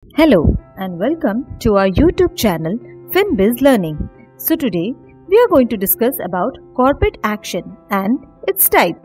Hello and welcome to our YouTube channel Finbuzz Learning. So today we are going to discuss about corporate action and its type.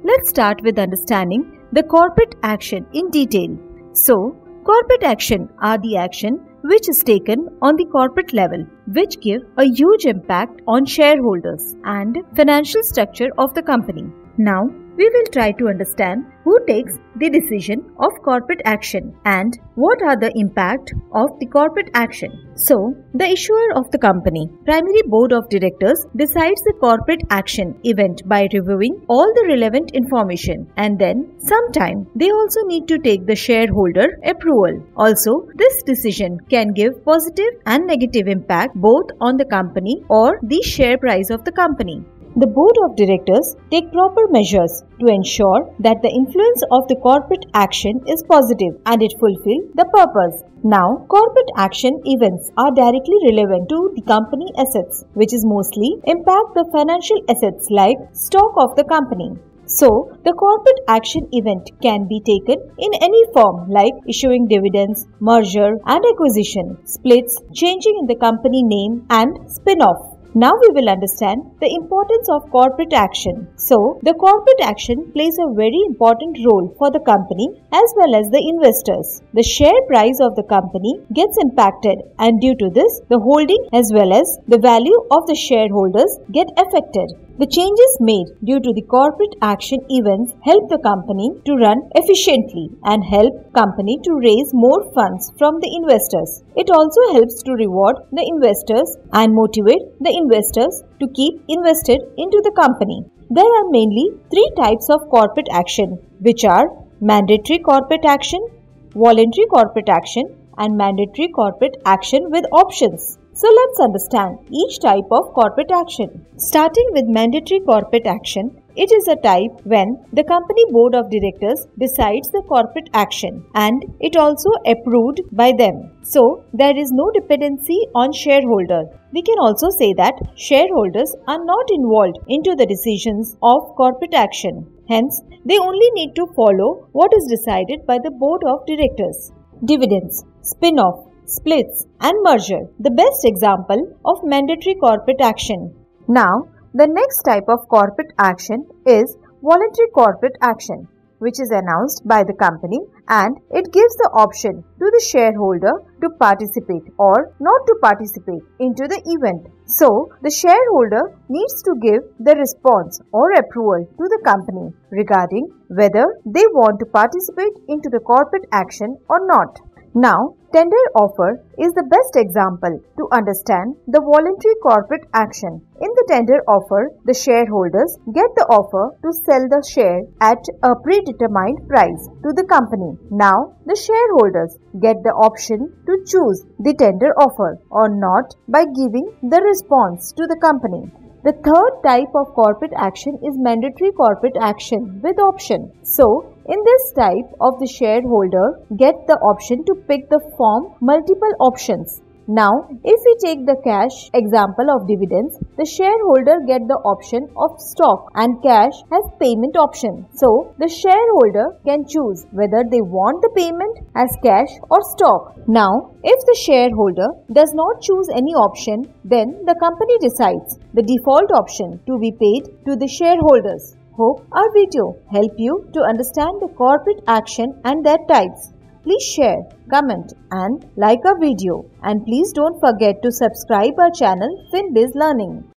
Let's start with understanding the corporate action in detail. So corporate action are the action which is taken on the corporate level, which give a huge impact on shareholders and financial structure of the company. Now we will try to understand who takes the decision of corporate action and what are the impact of the corporate action. So, the issuer of the company, primary board of directors, decides the corporate action event by reviewing all the relevant information, and then sometime they also need to take the shareholder approval. Also, this decision can give positive and negative impact both on the company or the share price of the company. The board of directors take proper measures to ensure that the influence of the corporate action is positive and it fulfills the purpose. Now, corporate action events are directly relevant to the company assets, which is mostly impact the financial assets like stock of the company. So, the corporate action event can be taken in any form like issuing dividends, merger and acquisition, splits, changing in the company name and spin-off. Now we will understand the importance of corporate action. So, the corporate action plays a very important role for the company as well as the investors. The share price of the company gets impacted, and due to this, the holding as well as the value of the shareholders get affected. The changes made due to the corporate action events help the company to run efficiently and help company to raise more funds from the investors. It also helps to reward the investors and motivate the investors to keep invested into the company. There are mainly three types of corporate action, which are mandatory corporate action, voluntary corporate action, and mandatory corporate action with options. So let's understand each type of corporate action. Starting with mandatory corporate action, it is a type when the company board of directors decides the corporate action and it also approved by them. So there is no dependency on shareholder. We can also say that shareholders are not involved into the decisions of corporate action. Hence, they only need to follow what is decided by the board of directors. Dividends, spin-off, splits and merger, the best example of mandatory corporate action. Now, the next type of corporate action is voluntary corporate action, which is announced by the company and it gives the option to the shareholder to participate or not to participate into the event. So, the shareholder needs to give the response or approval to the company regarding whether they want to participate into the corporate action or not. Now, tender offer is the best example to understand the voluntary corporate action. In the tender offer, the shareholders get the offer to sell the share at a predetermined price to the company. Now, the shareholders get the option to choose the tender offer or not by giving the response to the company. The third type of corporate action is mandatory corporate action with option. So, in this type of the shareholder get the option to pick the form multiple options. Now, if we take the cash example of dividends, the shareholder get the option of stock and cash has payment option. So, the shareholder can choose whether they want the payment as cash or stock. Now, if the shareholder does not choose any option, then the company decides the default option to be paid to the shareholders. Hope our video helped you to understand the corporate action and their types. Please share, comment and like our video, and please don't forget to subscribe our channel Finbuzz Learning.